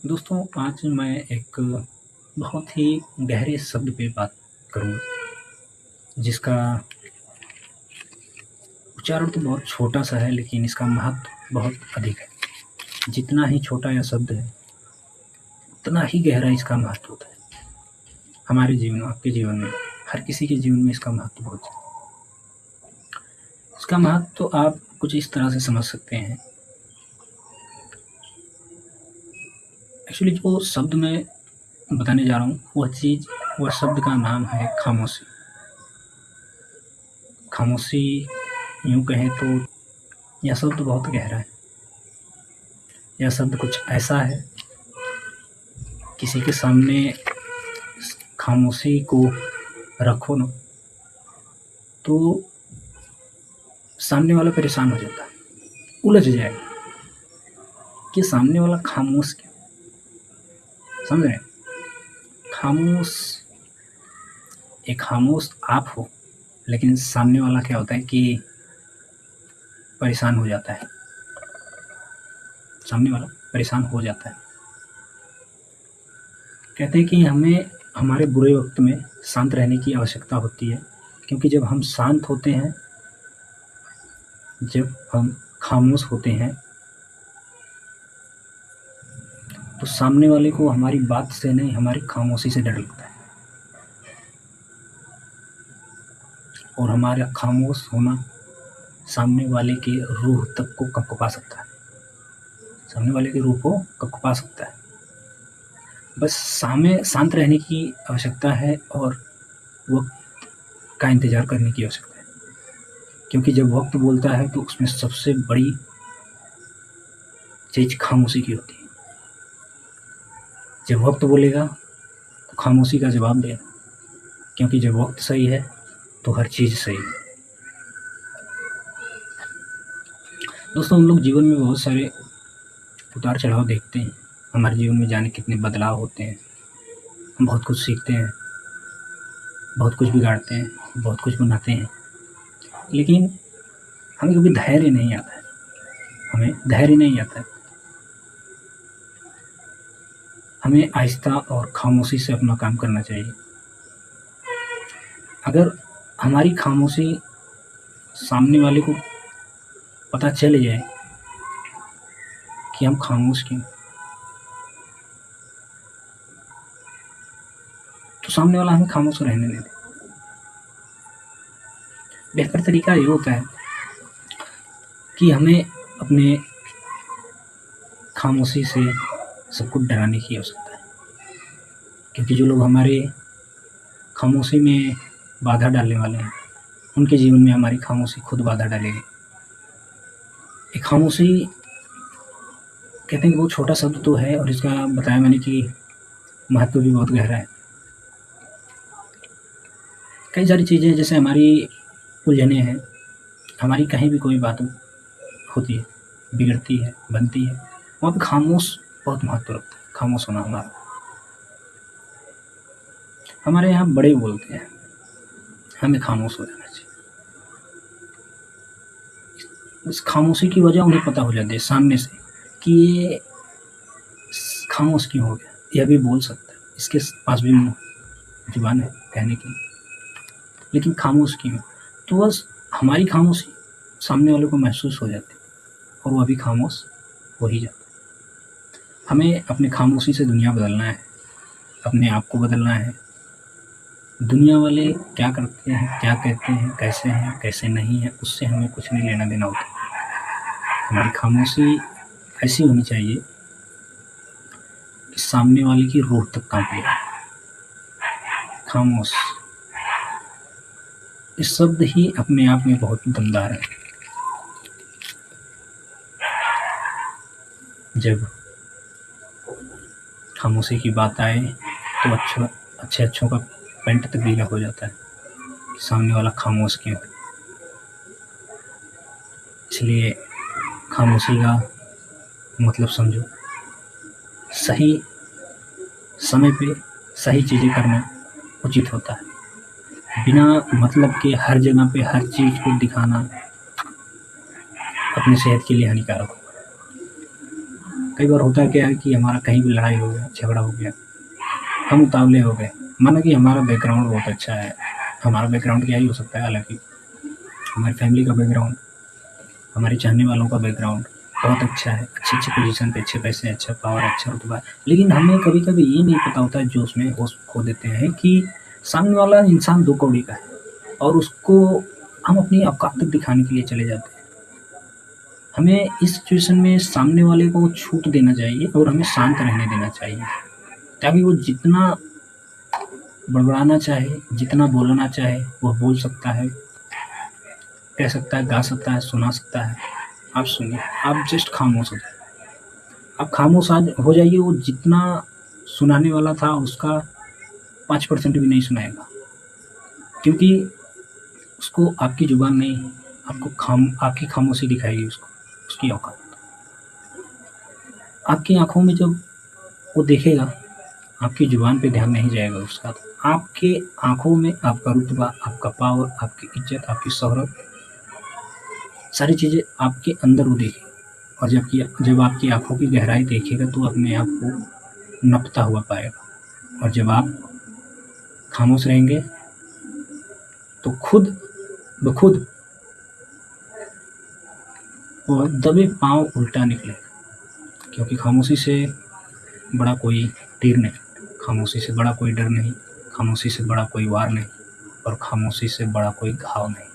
दोस्तों, आज मैं एक बहुत ही गहरे शब्द पे बात करूँगा, जिसका उच्चारण तो बहुत छोटा-सा है, लेकिन इसका महत्व बहुत अधिक है। जितना ही छोटा यह शब्द है, उतना ही गहरा इसका महत्व होता है। हमारे जीवन में, आपके जीवन में, हर किसी के जीवन में इसका महत्व होता है। इसका महत्व तो आप कुछ इस तरह से समझ सकते हैं। एक्चुअली जो शब्द मैं बताने जा रहा हूँ, वह शब्द का नाम है खामोशी। खामोशी यूँ कहें तो यह शब्द बहुत गहरा है। यह शब्द कुछ ऐसा है, किसी के सामने खामोशी को रखो ना, तो सामने वाला परेशान हो जाता है, उलझ जाएगा कि सामने वाला खामोश क्यों। समझ रहे हैं? एक खामोश आप हो, लेकिन सामने वाला क्या होता है कि परेशान हो जाता है। सामने वाला परेशान हो जाता है। कहते हैं कि हमें हमारे बुरे वक्त में शांत रहने की आवश्यकता होती है, क्योंकि जब हम शांत होते हैं, जब हम खामोश होते हैं, तो सामने वाले को हमारी बात से नहीं, हमारी खामोशी से डर लगता है। और हमारा खामोश होना सामने वाले की रूह तक को कँपा सकता है। सामने वाले की रूह को कँपा सकता है। बस शांत रहने की आवश्यकता है और वक़्त का इंतज़ार करने की आवश्यकता है। क्योंकि जब वक़्त बोलता है तो उसमें सबसे बड़ी चीज़ खामोशी की होती है। जब वक़्त बोलेगा तो खामोशी का जवाब देना, क्योंकि जब वक़्त सही है तो हर चीज़ सही है। दोस्तों, हम लोग जीवन में बहुत सारे उतार-चढ़ाव देखते हैं। हमारे जीवन में जाने कितने बदलाव होते हैं। हम बहुत कुछ सीखते हैं, बहुत कुछ बिगाड़ते हैं, बहुत कुछ बनाते हैं, लेकिन हमें कभी धैर्य नहीं आता है। हमें धैर्य नहीं आता है। हमें आहिस्ता और खामोशी से अपना काम करना चाहिए। अगर हमारी खामोशी सामने वाले को पता चल जाए कि हम खामोश क्यों, तो सामने वाला हमें खामोश रहने नहीं देता। बेहतर तरीका ये होता है कि हमें अपने खामोशी से सबको डराने की आवश्यकता है, क्योंकि जो लोग हमारे खामोशी में बाधा डालने वाले हैं, उनके जीवन में हमारी खामोशी खुद बाधा डालेगी। एक खामोशी कहते हैं कि बहुत छोटा शब्द तो है, और इसका बताया मैंने कि महत्व भी बहुत गहरा है। कई सारी चीज़ें जैसे हमारी उलझने हैं, हमारी कहीं भी कोई बात होती है, बिगड़ती है, बनती है, वहाँ पे खामोश बहुत महत्व रखता है। खामोश होना हमारे यहाँ बड़े बोलते हैं, हमें खामोश हो जाना चाहिए। इस खामोशी की वजह उन्हें पता हो जाती है सामने से कि ये खामोश क्यों हो गया। यह भी बोल सकता है, इसके पास भी मुँह जुबान है कहने की, लेकिन खामोश क्यों। तो बस हमारी खामोशी सामने वाले को महसूस हो जाती है और वह भी खामोश हो ही जाता है। हमें अपनी खामोशी से दुनिया बदलना है, अपने आप को बदलना है। दुनिया वाले क्या करते हैं, क्या कहते हैं, कैसे नहीं हैं, उससे हमें कुछ नहीं लेना देना होता। हमारी खामोशी ऐसी होनी चाहिए कि सामने वाले की रूह तक काँपे। खामोश, इस शब्द ही अपने आप में बहुत दमदार है। जब खामोशी की बात आए तो अच्छों का पैंट तक गीला हो जाता है कि सामने वाला खामोश क्यों। इसलिए खामोशी का मतलब समझो। सही समय पे सही चीज़ें करना उचित होता है। बिना मतलब के हर जगह पे हर चीज़ को दिखाना अपनी सेहत के लिए हानिकारक होगा। कई बार होता क्या है कि हमारा कहीं भी लड़ाई हो गया, झगड़ा हो गया, हम उतावले हो गए, माना कि हमारा बैकग्राउंड बहुत अच्छा है, हमारा बैकग्राउंड क्या ही हो सकता है, हालाँकि हमारी फैमिली का बैकग्राउंड, हमारे चाहने वालों का बैकग्राउंड बहुत अच्छा है, अच्छे-अच्छे पोज़ीशन पे, अच्छे पैसे, अच्छा पावर, अच्छा रुतबा। लेकिन हमें कभी-कभी ये नहीं पता होता है, जोश में होश खो देते हैं कि सामने वाला इंसान 2 कौड़ी का है और उसको हम अपनी औकात तक दिखाने के लिए चले जाते हैं। हमें इस सिचुएशन में सामने वाले को छूट देना चाहिए और हमें शांत रहने देना चाहिए, ताकि वो जितना बड़बड़ाना चाहे, जितना बोलना चाहे, वह बोल सकता है, कह सकता है, गा सकता है, सुना सकता है। आप सुनिए, आप जस्ट खामोश हो जाइए। आप खामोश आज हो जाइए, वो जितना सुनाने वाला था उसका 5% भी नहीं सुनाएगा, क्योंकि उसको आपकी ज़ुबान नहीं, आपकी खामोशी दिखाएगी उसको, उसकी औकात। आपकी आँखों में जब वो देखेगा, आपकी ज़ुबान पे ध्यान नहीं जाएगा उसका, तो आपके आँखों में आपका रुतबा, आपका पावर, आपकी इज़्ज़त, आपकी शोहरत, सारी चीज़ें आपके अंदर वो देखेगा। और जब आपकी आँखों की गहराई देखेगा तो अपने आप को नपता हुआ पाएगा। और जब आप खामोश रहेंगे तो खुद ब खुद वो दबे पाँव उल्टा निकलेगा, क्योंकि खामोशी से बड़ा कोई तीर नहीं, खामोशी से बड़ा कोई डर नहीं, खामोशी से बड़ा कोई वार नहीं और खामोशी से बड़ा कोई घाव नहीं।